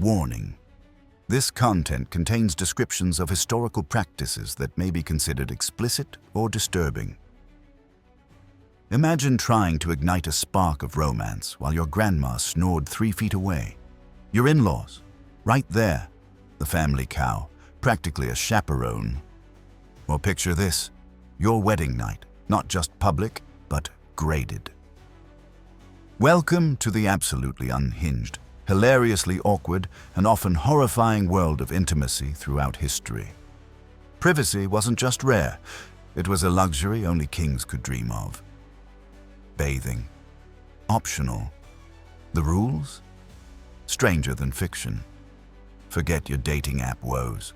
Warning: this content contains descriptions of historical practices that may be considered explicit or disturbing. Imagine trying to ignite a spark of romance while your grandma snored 3 feet away. Your in-laws, right there, the family cow, practically a chaperone. Or picture this: your wedding night, not just public, but graded. Welcome to the absolutely unhinged, hilariously awkward, and often horrifying world of intimacy throughout history. Privacy wasn't just rare, it was a luxury only kings could dream of. Bathing, optional. The rules? Stranger than fiction. Forget your dating app woes.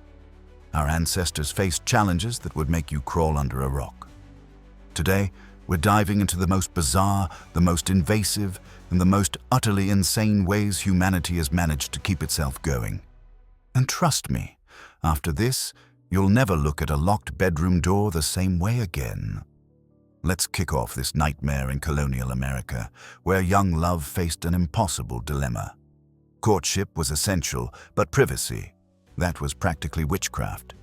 Our ancestors faced challenges that would make you crawl under a rock. Today, we're diving into the most bizarre, the most invasive, and the most utterly insane ways humanity has managed to keep itself going. And trust me, after this, you'll never look at a locked bedroom door the same way again. Let's kick off this nightmare in colonial America, where young love faced an impossible dilemma. Courtship was essential, but privacy, that was practically witchcraft.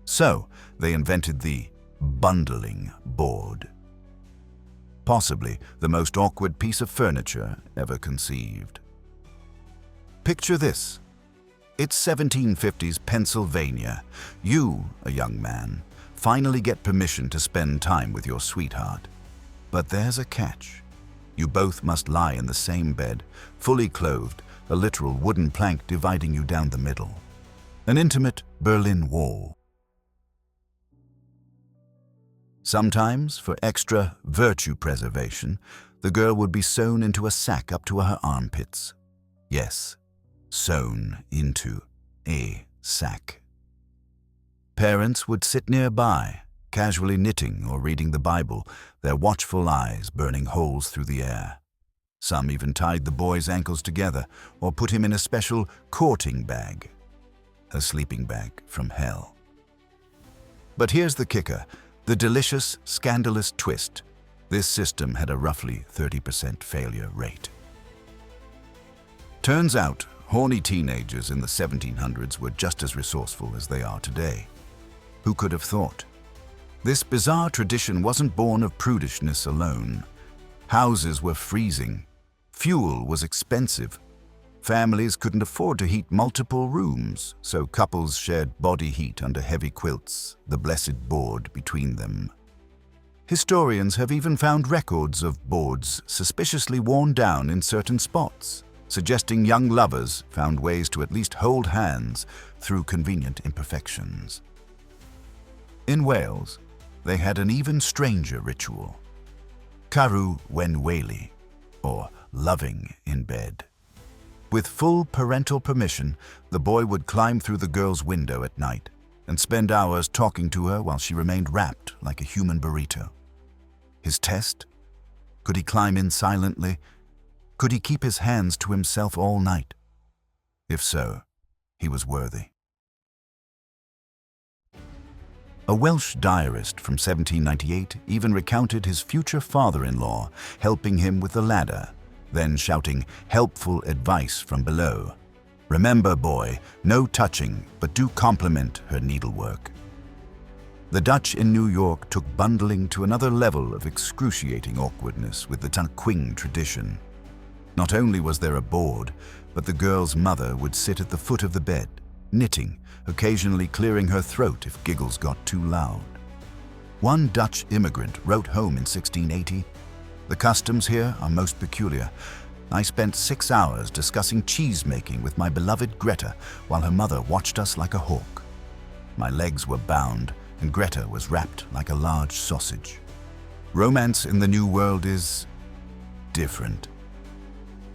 So, they invented the bundling board. Possibly the most awkward piece of furniture ever conceived. Picture this. It's 1750s Pennsylvania. You, a young man, finally get permission to spend time with your sweetheart. But there's a catch. You both must lie in the same bed, fully clothed, a literal wooden plank dividing you down the middle. An intimate Berlin Wall. Sometimes, for extra virtue preservation, the girl would be sewn into a sack up to her armpits. Yes, sewn into a sack. Parents would sit nearby, casually knitting or reading the Bible, their watchful eyes burning holes through the air. Some even tied the boy's ankles together or put him in a special courting bag, a sleeping bag from hell. But here's the kicker. The delicious, scandalous twist: this system had a roughly 30% failure rate. Turns out, horny teenagers in the 1700s were just as resourceful as they are today. Who could have thought? This bizarre tradition wasn't born of prudishness alone. Houses were freezing. Fuel was expensive. Families couldn't afford to heat multiple rooms, so couples shared body heat under heavy quilts, the blessed board between them. Historians have even found records of boards suspiciously worn down in certain spots, suggesting young lovers found ways to at least hold hands through convenient imperfections. In Wales, they had an even stranger ritual: Caru wen wely, or loving in bed. With full parental permission, the boy would climb through the girl's window at night and spend hours talking to her while she remained wrapped like a human burrito. His test? Could he climb in silently? Could he keep his hands to himself all night? If so, he was worthy. A Welsh diarist from 1798 even recounted his future father-in-law helping him with the ladder, then shouting helpful advice from below. Remember, boy, no touching, but do compliment her needlework. The Dutch in New York took bundling to another level of excruciating awkwardness with the tanquing tradition. Not only was there a board, but the girl's mother would sit at the foot of the bed, knitting, occasionally clearing her throat if giggles got too loud. One Dutch immigrant wrote home in 1680, "The customs here are most peculiar. I spent 6 hours discussing cheese-making with my beloved Greta while her mother watched us like a hawk. My legs were bound, and Greta was wrapped like a large sausage." Romance in the New World is different.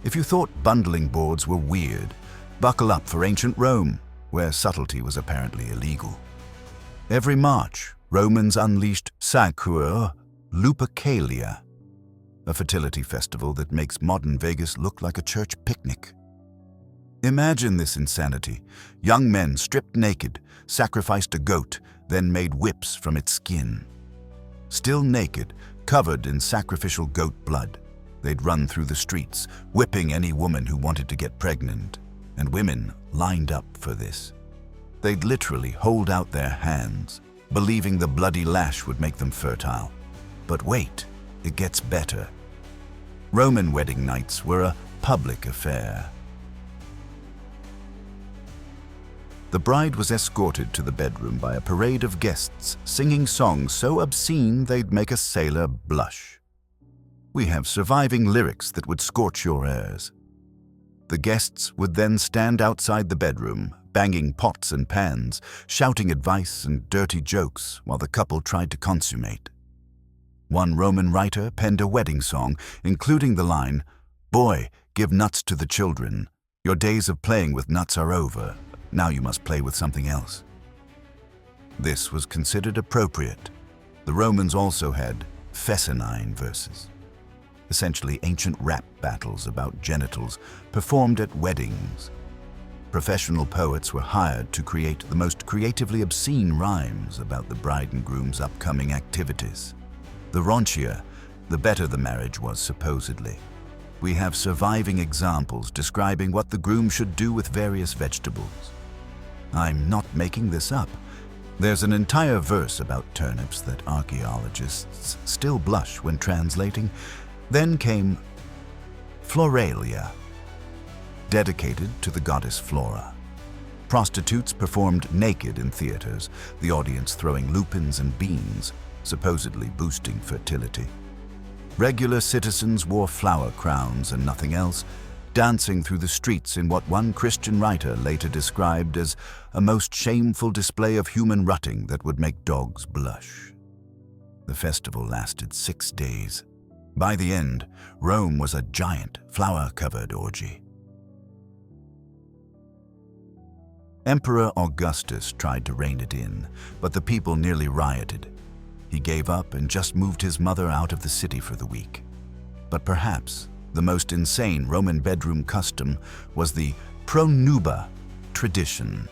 If you thought bundling boards were weird, buckle up for ancient Rome, where subtlety was apparently illegal. Every March, Romans unleashed Sacra Lupercalia, a fertility festival that makes modern Vegas look like a church picnic. Imagine this insanity. Young men stripped naked, sacrificed a goat, then made whips from its skin. Still naked, covered in sacrificial goat blood, they'd run through the streets, whipping any woman who wanted to get pregnant. and women lined up for this. They'd literally hold out their hands, believing the bloody lash would make them fertile. But wait, it gets better. Roman wedding nights were a public affair. The bride was escorted to the bedroom by a parade of guests singing songs so obscene they'd make a sailor blush. We have surviving lyrics that would scorch your ears. The guests would then stand outside the bedroom, banging pots and pans, shouting advice and dirty jokes while the couple tried to consummate. One Roman writer penned a wedding song, including the line, "Boy, give nuts to the children. Your days of playing with nuts are over. Now you must play with something else." This was considered appropriate. The Romans also had fescennine verses, essentially ancient rap battles about genitals performed at weddings. Professional poets were hired to create the most creatively obscene rhymes about the bride and groom's upcoming activities. The raunchier, the better the marriage was, supposedly. We have surviving examples describing what the groom should do with various vegetables. I'm not making this up. There's an entire verse about turnips that archaeologists still blush when translating. Then came Floralia, dedicated to the goddess Flora. Prostitutes performed naked in theaters, the audience throwing lupins and beans, supposedly boosting fertility. Regular citizens wore flower crowns and nothing else, dancing through the streets in what one Christian writer later described as a most shameful display of human rutting that would make dogs blush. The festival lasted 6 days. By the end, Rome was a giant, flower-covered orgy. Emperor Augustus tried to rein it in, but the people nearly rioted. He gave up and just moved his mother out of the city for the week. But perhaps the most insane Roman bedroom custom was the pronuba tradition.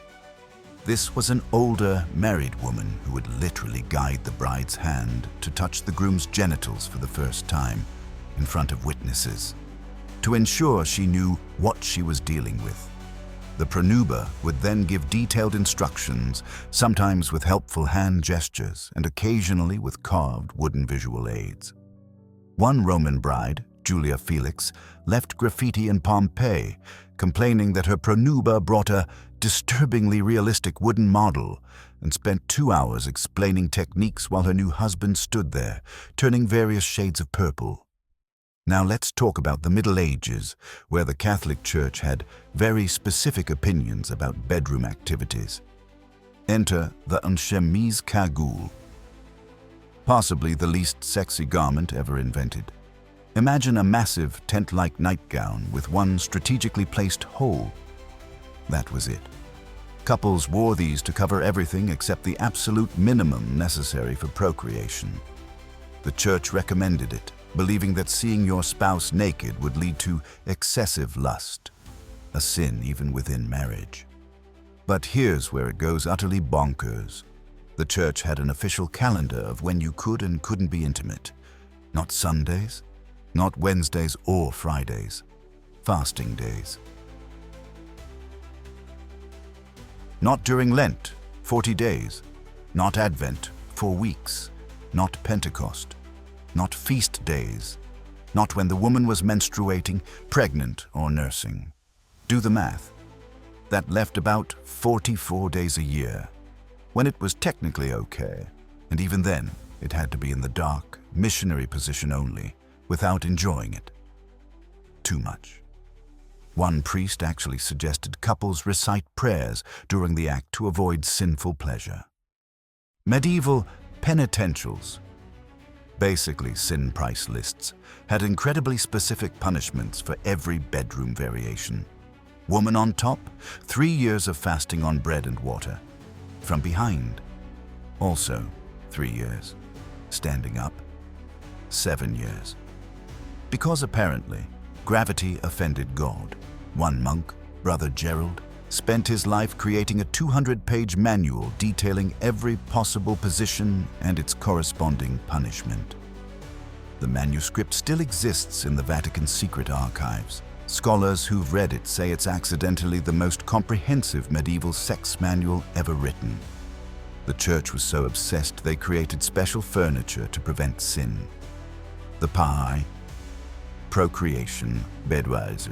This was an older, married woman who would literally guide the bride's hand to touch the groom's genitals for the first time in front of witnesses, to ensure she knew what she was dealing with. The pronuba would then give detailed instructions, sometimes with helpful hand gestures and occasionally with carved wooden visual aids. One Roman bride, Julia Felix, left graffiti in Pompeii, complaining that her pronuba brought a disturbingly realistic wooden model and spent 2 hours explaining techniques while her new husband stood there, turning various shades of purple. Now let's talk about the Middle Ages, where the Catholic Church had very specific opinions about bedroom activities. Enter the chemise cagoule, possibly the least sexy garment ever invented. Imagine a massive tent-like nightgown with one strategically placed hole. That was it. Couples wore these to cover everything except the absolute minimum necessary for procreation. The church recommended it, believing that seeing your spouse naked would lead to excessive lust, a sin even within marriage. But here's where it goes utterly bonkers. The church had an official calendar of when you could and couldn't be intimate. Not Sundays, not Wednesdays or Fridays, fasting days. Not during Lent, 40 days, not Advent, 4 weeks, not Pentecost, not feast days, not when the woman was menstruating, pregnant, or nursing. Do the math. That left about 44 days a year, when it was technically okay, and even then, it had to be in the dark, missionary position only, without enjoying it. Too much. One priest actually suggested couples recite prayers during the act to avoid sinful pleasure. Medieval penitentials, basically sin price lists, had incredibly specific punishments for every bedroom variation. Woman on top, 3 years of fasting on bread and water. From behind, also 3 years. Standing up, 7 years. Because apparently, gravity offended God. One monk, Brother Gerald, spent his life creating a 200-page manual detailing every possible position and its corresponding punishment. The manuscript still exists in the Vatican's secret archives, Scholars who've read it say it's accidentally the most comprehensive medieval sex manual ever written. The church was so obsessed they created special furniture to prevent sin. The pie, procreation, bedweise,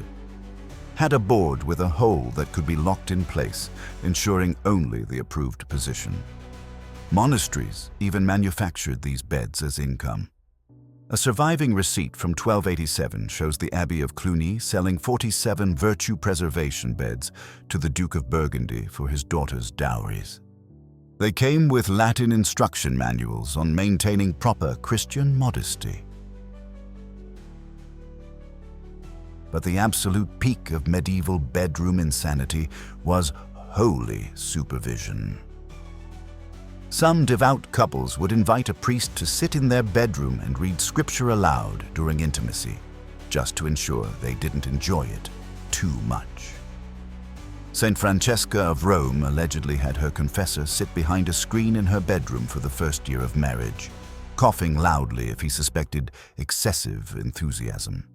had a board with a hole that could be locked in place, ensuring only the approved position. Monasteries even manufactured these beds as income. A surviving receipt from 1287 shows the Abbey of Cluny selling 47 virtue preservation beds to the Duke of Burgundy for his daughter's dowries. They came with Latin instruction manuals on maintaining proper Christian modesty. But the absolute peak of medieval bedroom insanity was holy supervision. Some devout couples would invite a priest to sit in their bedroom and read scripture aloud during intimacy, just to ensure they didn't enjoy it too much. Saint Francesca of Rome allegedly had her confessor sit behind a screen in her bedroom for the first year of marriage, coughing loudly if he suspected excessive enthusiasm.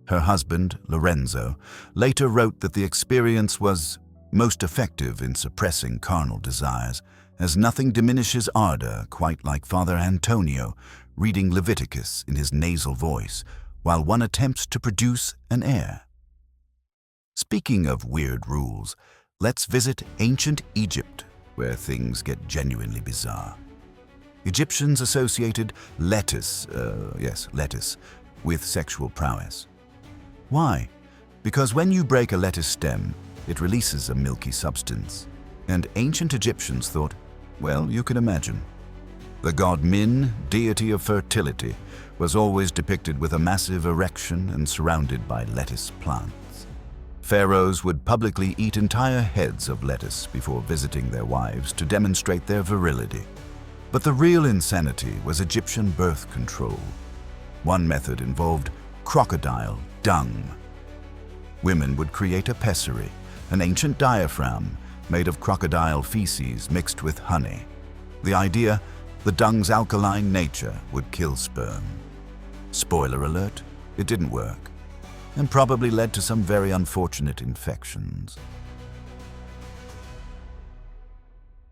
Her husband, Lorenzo, later wrote that the experience was most effective in suppressing carnal desires, as nothing diminishes ardor quite like Father Antonio reading Leviticus in his nasal voice while one attempts to produce an air. Speaking of weird rules, let's visit ancient Egypt, where things get genuinely bizarre. Egyptians associated lettuce with sexual prowess. Why? Because when you break a lettuce stem, it releases a milky substance. And ancient Egyptians thought, well, you can imagine. The god Min, deity of fertility, was always depicted with a massive erection and surrounded by lettuce plants. Pharaohs would publicly eat entire heads of lettuce before visiting their wives to demonstrate their virility. But the real insanity was Egyptian birth control. One method involved crocodile dung. Women would create a pessary, an ancient diaphragm made of crocodile feces mixed with honey. The idea, the dung's alkaline nature would kill sperm. Spoiler alert, it didn't work, and probably led to some very unfortunate infections.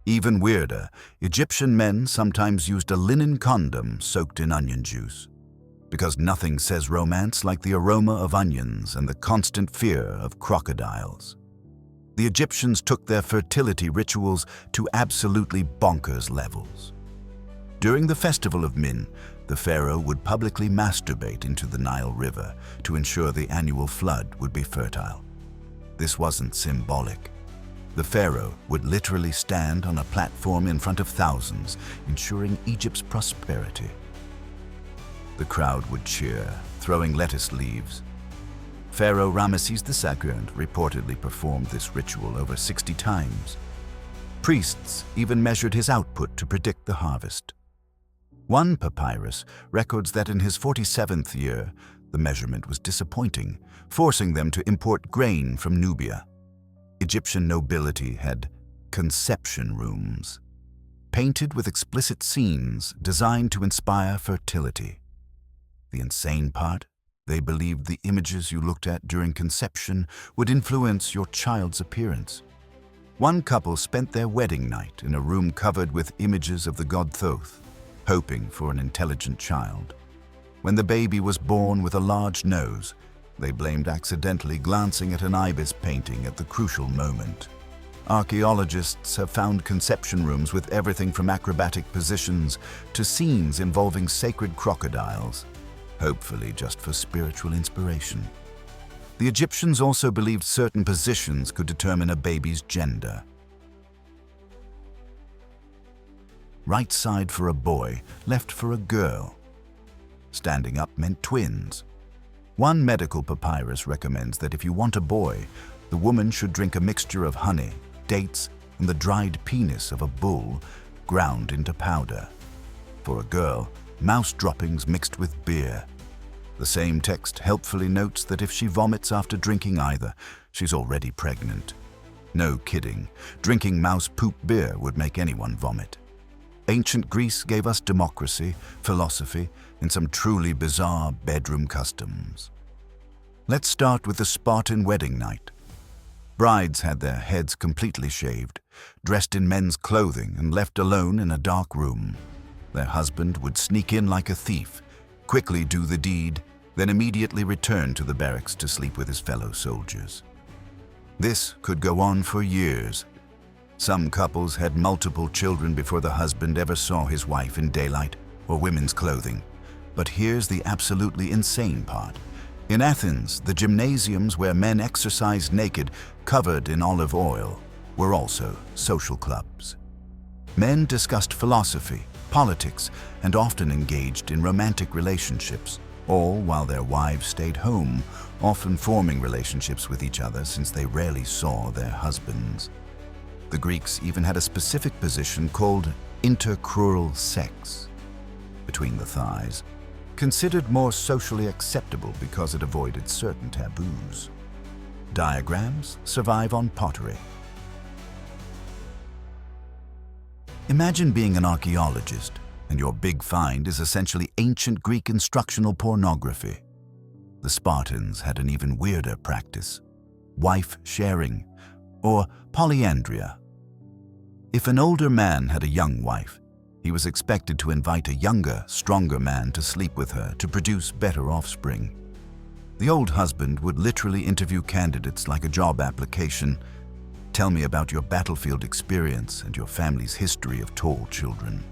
Even weirder, Egyptian men sometimes used a linen condom soaked in onion juice, because nothing says romance like the aroma of onions and the constant fear of crocodiles. The Egyptians took their fertility rituals to absolutely bonkers levels. During the festival of Min, the pharaoh would publicly masturbate into the Nile River to ensure the annual flood would be fertile. This wasn't symbolic. The pharaoh would literally stand on a platform in front of thousands, ensuring Egypt's prosperity. The crowd would cheer, throwing lettuce leaves. Pharaoh Ramesses II reportedly performed this ritual over 60 times. Priests even measured his output to predict the harvest. One papyrus records that in his 47th year, the measurement was disappointing, forcing them to import grain from Nubia. Egyptian nobility had conception rooms, painted with explicit scenes designed to inspire fertility. The insane part? They believed the images you looked at during conception would influence your child's appearance. One couple spent their wedding night in a room covered with images of the god Thoth, hoping for an intelligent child. When the baby was born with a large nose, they blamed accidentally glancing at an ibis painting at the crucial moment. Archaeologists have found conception rooms with everything from acrobatic positions to scenes involving sacred crocodiles, hopefully just for spiritual inspiration. The Egyptians also believed certain positions could determine a baby's gender. Right side for a boy, left for a girl. Standing up meant twins. One medical papyrus recommends that if you want a boy, the woman should drink a mixture of honey, dates, and the dried penis of a bull ground into powder. For a girl, mouse droppings mixed with beer. The same text helpfully notes that if she vomits after drinking either, she's already pregnant. No kidding, drinking mouse poop beer would make anyone vomit. Ancient Greece gave us democracy, philosophy, and some truly bizarre bedroom customs. Let's start with the Spartan wedding night. Brides had their heads completely shaved, dressed in men's clothing and left alone in a dark room. Their husband would sneak in like a thief, quickly do the deed, then immediately return to the barracks to sleep with his fellow soldiers. This could go on for years. Some couples had multiple children before the husband ever saw his wife in daylight or women's clothing. But here's the absolutely insane part. In Athens, the gymnasiums where men exercised naked, covered in olive oil, were also social clubs. Men discussed philosophy, politics, and often engaged in romantic relationships, all while their wives stayed home, often forming relationships with each other since they rarely saw their husbands. The Greeks even had a specific position called intercrural sex, between the thighs, considered more socially acceptable because it avoided certain taboos. Diagrams survive on pottery. Imagine being an archaeologist, and your big find is essentially ancient Greek instructional pornography. The Spartans had an even weirder practice: wife sharing, or polyandria. If an older man had a young wife, he was expected to invite a younger, stronger man to sleep with her to produce better offspring. The old husband would literally interview candidates like a job application. Tell me about your battlefield experience and your family's history of tall children.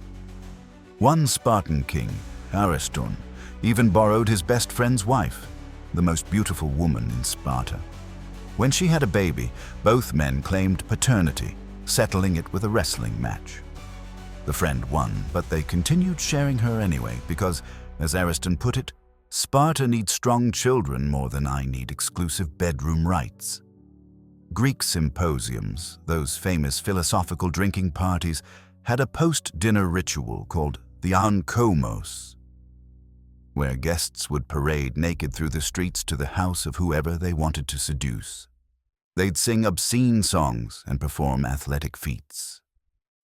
One Spartan king, Ariston, even borrowed his best friend's wife, the most beautiful woman in Sparta. When she had a baby, both men claimed paternity, settling it with a wrestling match. The friend won, but they continued sharing her anyway because, as Ariston put it, Sparta needs strong children more than I need exclusive bedroom rights. Greek symposiums, those famous philosophical drinking parties, had a post-dinner ritual called the oinkos, where guests would parade naked through the streets to the house of whoever they wanted to seduce. They'd sing obscene songs and perform athletic feats.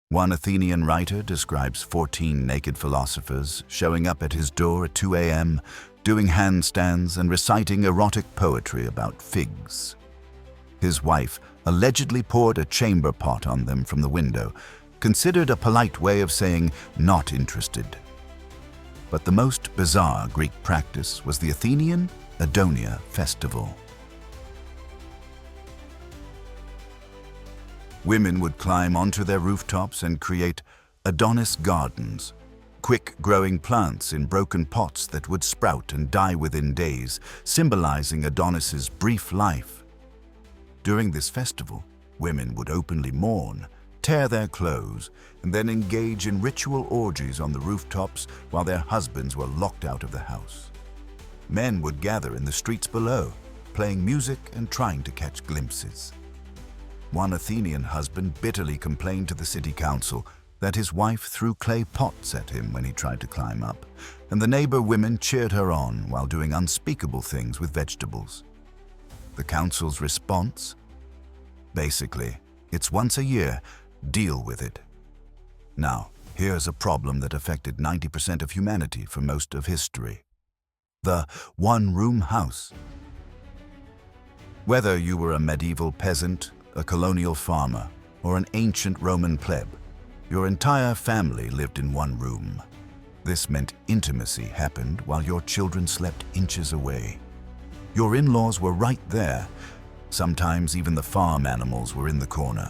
One Athenian writer describes 14 naked philosophers showing up at his door at 2 a.m., doing handstands and reciting erotic poetry about figs. His wife allegedly poured a chamber pot on them from the window, considered a polite way of saying not interested. But the most bizarre Greek practice was the Athenian Adonia festival. Women would climb onto their rooftops and create Adonis gardens, quick-growing plants in broken pots that would sprout and die within days, symbolizing Adonis's brief life. During this festival, women would openly mourn, tear their clothes, and then engage in ritual orgies on the rooftops while their husbands were locked out of the house. Men would gather in the streets below, playing music and trying to catch glimpses. One Athenian husband bitterly complained to the city council that his wife threw clay pots at him when he tried to climb up, and the neighbor women cheered her on while doing unspeakable things with vegetables. The council's response? Basically, it's once a year, deal with it. Now, here's a problem that affected 90% of humanity for most of history: the one-room house. Whether you were a medieval peasant, a colonial farmer, or an ancient Roman pleb, your entire family lived in one room. This meant intimacy happened while your children slept inches away. Your in-laws were right there. Sometimes even the farm animals were in the corner.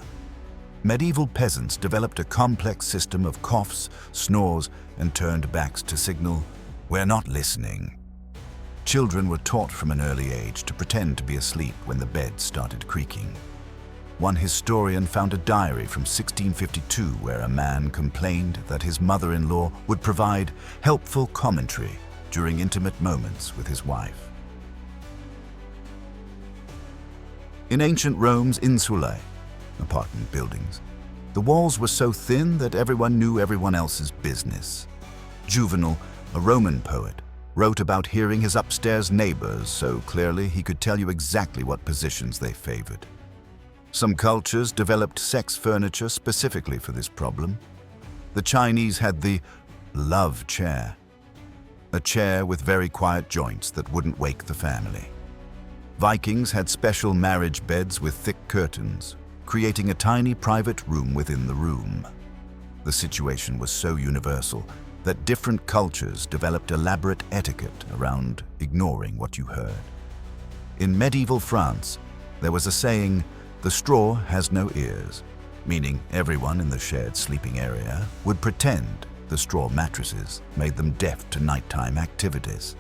Medieval peasants developed a complex system of coughs, snores, and turned backs to signal, "We're not listening." Children were taught from an early age to pretend to be asleep when the bed started creaking. One historian found a diary from 1652 where a man complained that his mother-in-law would provide helpful commentary during intimate moments with his wife. In ancient Rome's insulae, apartment buildings, the walls were so thin that everyone knew everyone else's business. Juvenal, a Roman poet, wrote about hearing his upstairs neighbors so clearly he could tell you exactly what positions they favored. Some cultures developed sex furniture specifically for this problem. The Chinese had the love chair, a chair with very quiet joints that wouldn't wake the family. Vikings had special marriage beds with thick curtains, creating a tiny private room within the room. The situation was so universal that different cultures developed elaborate etiquette around ignoring what you heard. In medieval France, there was a saying, "The straw has no ears," meaning everyone in the shared sleeping area would pretend the straw mattresses made them deaf to nighttime activities.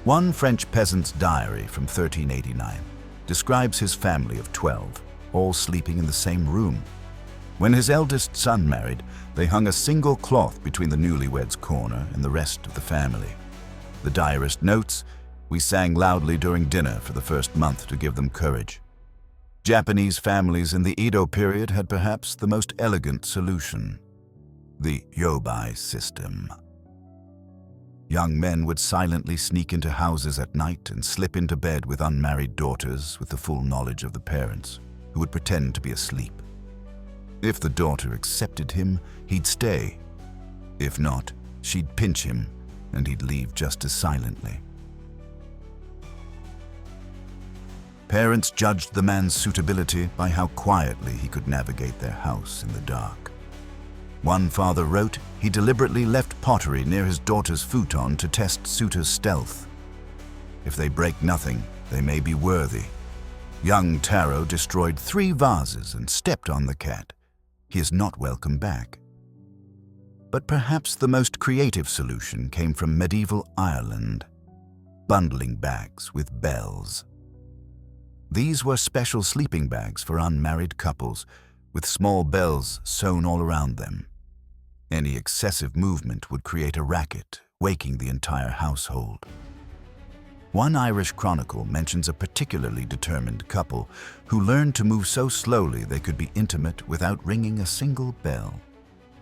One French peasant's diary from 1389 describes his family of 12, all sleeping in the same room. When his eldest son married, they hung a single cloth between the newlyweds' corner and the rest of the family. The diarist notes, "We sang loudly during dinner for the first month to give them courage." Japanese families in the Edo period had perhaps the most elegant solution: the yobai system. Young men would silently sneak into houses at night and slip into bed with unmarried daughters with the full knowledge of the parents, who would pretend to be asleep. If the daughter accepted him, he'd stay. If not, she'd pinch him, and he'd leave just as silently. Parents judged the man's suitability by how quietly he could navigate their house in the dark. One father wrote he deliberately left pottery near his daughter's futon to test suitors' stealth. If they break nothing, they may be worthy. Young Taro destroyed 3 vases and stepped on the cat. He is not welcome back. But perhaps the most creative solution came from medieval Ireland: bundling bags with bells. These were special sleeping bags for unmarried couples, with small bells sewn all around them. Any excessive movement would create a racket, waking the entire household. One Irish chronicle mentions a particularly determined couple who learned to move so slowly they could be intimate without ringing a single bell,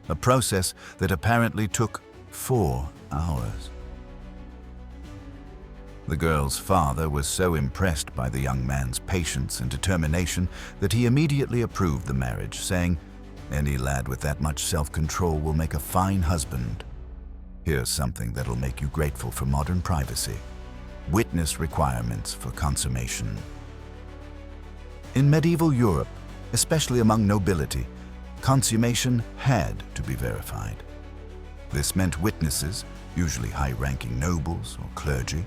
a process that apparently took 4 hours. The girl's father was so impressed by the young man's patience and determination that he immediately approved the marriage, saying, "Any lad with that much self-control will make a fine husband. Here's something that'll make you grateful for modern privacy: witness requirements for consummation." In medieval Europe, especially among nobility, consummation had to be verified. This meant witnesses, usually high-ranking nobles or clergy,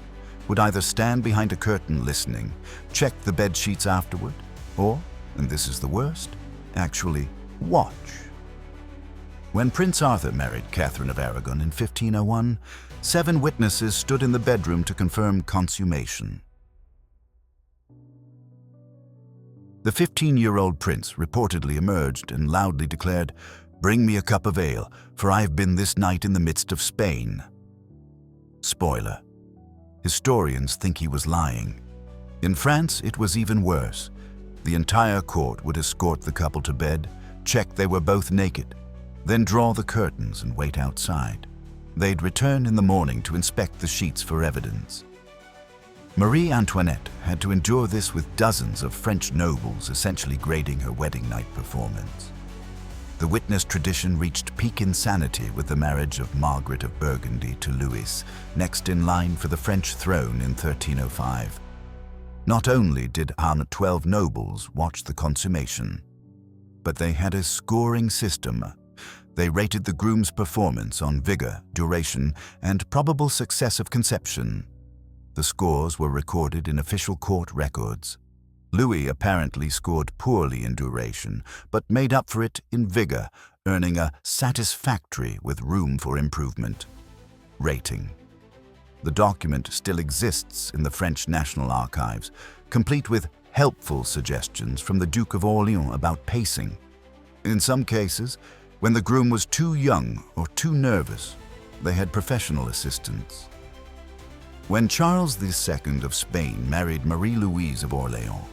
would either stand behind a curtain listening, check the bed sheets afterward, or, and this is the worst, actually watch. When Prince Arthur married Catherine of Aragon in 1501, 7 witnesses stood in the bedroom to confirm consummation. The 15-year-old prince reportedly emerged and loudly declared, "Bring me a cup of ale, for I have been this night in the midst of Spain." Spoiler: historians think he was lying. In France, it was even worse. The entire court would escort the couple to bed, check they were both naked, then draw the curtains and wait outside. They'd return in the morning to inspect the sheets for evidence. Marie Antoinette had to endure this with dozens of French nobles essentially grading her wedding night performance. The witness tradition reached peak insanity with the marriage of Margaret of Burgundy to Louis, next in line for the French throne in 1305. Not only did 12 nobles watch the consummation, but they had a scoring system. They rated the groom's performance on vigor, duration, and probable success of conception. The scores were recorded in official court records. Louis apparently scored poorly in duration, but made up for it in vigor, earning a satisfactory with room for improvement rating. The document still exists in the French National Archives, complete with helpful suggestions from the Duke of Orleans about pacing. In some cases, when the groom was too young or too nervous, they had professional assistance. When Charles II of Spain married Marie-Louise of Orleans,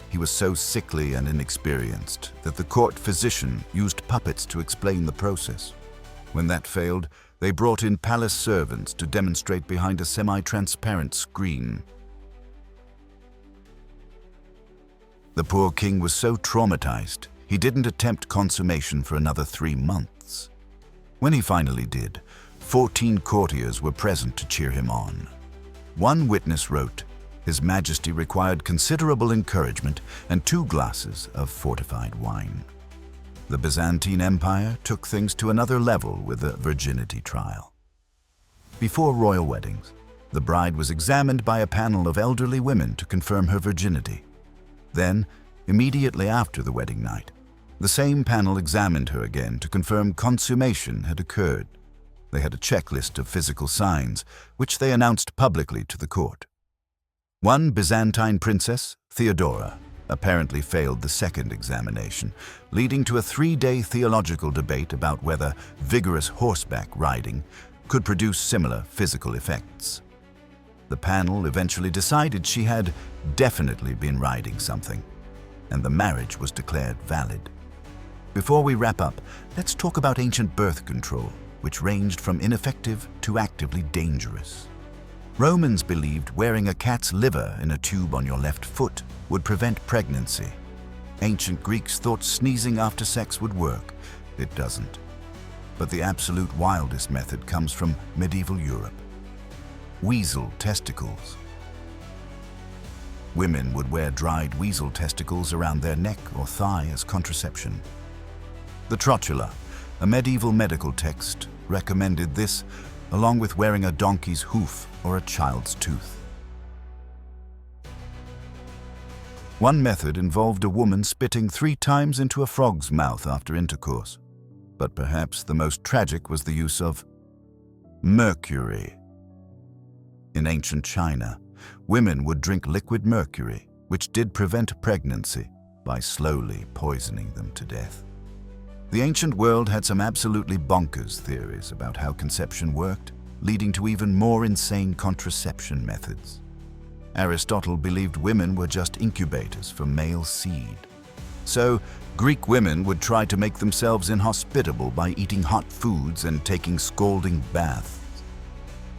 he was so sickly and inexperienced that the court physician used puppets to explain the process. When that failed, they brought in palace servants to demonstrate behind a semi-transparent screen. The poor king was so traumatized, he didn't attempt consummation for another 3 months. When he finally did, 14 courtiers were present to cheer him on. One witness wrote, His Majesty required considerable encouragement and 2 glasses of fortified wine. The Byzantine Empire took things to another level with a virginity trial. Before royal weddings, the bride was examined by a panel of elderly women to confirm her virginity. Then, immediately after the wedding night, the same panel examined her again to confirm consummation had occurred. They had a checklist of physical signs, which they announced publicly to the court. One Byzantine princess, Theodora, apparently failed the second examination, leading to a 3-day theological debate about whether vigorous horseback riding could produce similar physical effects. The panel eventually decided she had definitely been riding something, and the marriage was declared valid. Before we wrap up, let's talk about ancient birth control, which ranged from ineffective to actively dangerous. Romans believed wearing a cat's liver in a tube on your left foot would prevent pregnancy. Ancient Greeks thought sneezing after sex would work. It doesn't. But the absolute wildest method comes from medieval Europe. Weasel testicles. Women would wear dried weasel testicles around their neck or thigh as contraception. The Trotula, a medieval medical text, recommended this, along with wearing a donkey's hoof or a child's tooth. One method involved a woman spitting 3 times into a frog's mouth after intercourse. But perhaps the most tragic was the use of mercury. In ancient China, women would drink liquid mercury, which did prevent pregnancy, by slowly poisoning them to death. The ancient world had some absolutely bonkers theories about how conception worked, leading to even more insane contraception methods. Aristotle believed women were just incubators for male seed. So, Greek women would try to make themselves inhospitable by eating hot foods and taking scalding baths.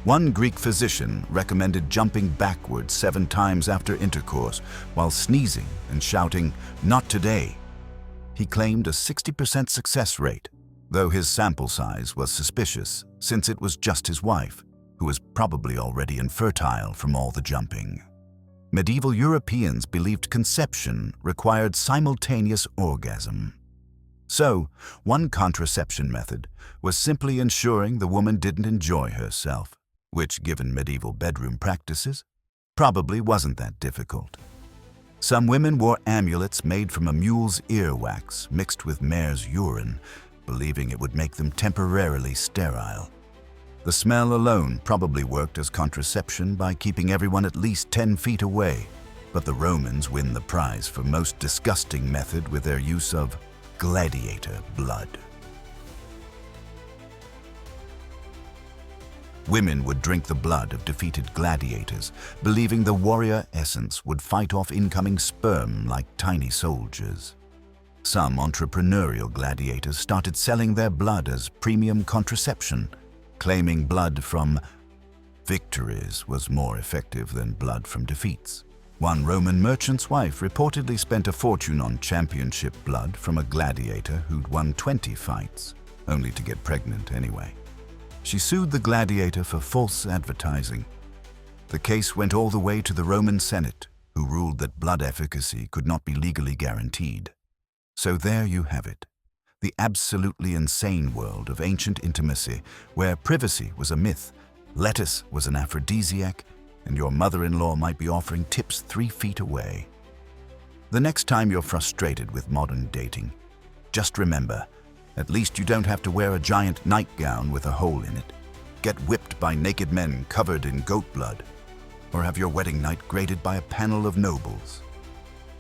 One Greek physician recommended jumping backwards 7 times after intercourse while sneezing and shouting, "Not today." He claimed a 60% success rate, though his sample size was suspicious since it was just his wife, who was probably already infertile from all the jumping. Medieval Europeans believed conception required simultaneous orgasm. So, one contraception method was simply ensuring the woman didn't enjoy herself, which, given medieval bedroom practices, probably wasn't that difficult. Some women wore amulets made from a mule's earwax mixed with mare's urine, believing it would make them temporarily sterile. The smell alone probably worked as contraception by keeping everyone at least 10 feet away, but the Romans win the prize for most disgusting method with their use of gladiator blood. Women would drink the blood of defeated gladiators, believing the warrior essence would fight off incoming sperm like tiny soldiers. Some entrepreneurial gladiators started selling their blood as premium contraception, claiming blood from victories was more effective than blood from defeats. One Roman merchant's wife reportedly spent a fortune on championship blood from a gladiator who'd won 20 fights, only to get pregnant anyway. She sued the gladiator for false advertising. The case went all the way to the Roman Senate, who ruled that blood efficacy could not be legally guaranteed. So there you have it, the absolutely insane world of ancient intimacy, where privacy was a myth, lettuce was an aphrodisiac, and your mother-in-law might be offering tips 3 feet away. The next time you're frustrated with modern dating, just remember, at least you don't have to wear a giant nightgown with a hole in it, get whipped by naked men covered in goat blood, or have your wedding night graded by a panel of nobles.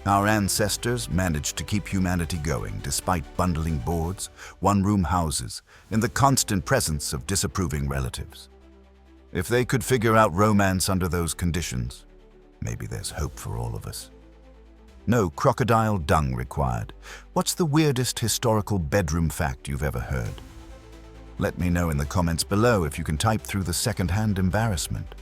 Our ancestors managed to keep humanity going despite bundling boards, one-room houses, and the constant presence of disapproving relatives. If they could figure out romance under those conditions, maybe there's hope for all of us. No crocodile dung required. What's the weirdest historical bedroom fact you've ever heard? Let me know in the comments below if you can type through the second-hand embarrassment.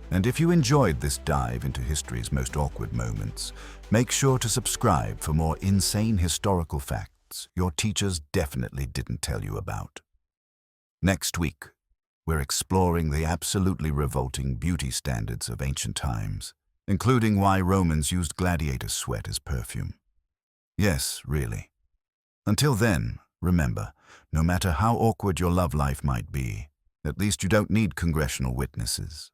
And if you enjoyed this dive into history's most awkward moments, make sure to subscribe for more insane historical facts your teachers definitely didn't tell you about. Next week, we're exploring the absolutely revolting beauty standards of ancient times, including why Romans used gladiator sweat as perfume. Yes, really. Until then, remember, no matter how awkward your love life might be, at least you don't need congressional witnesses.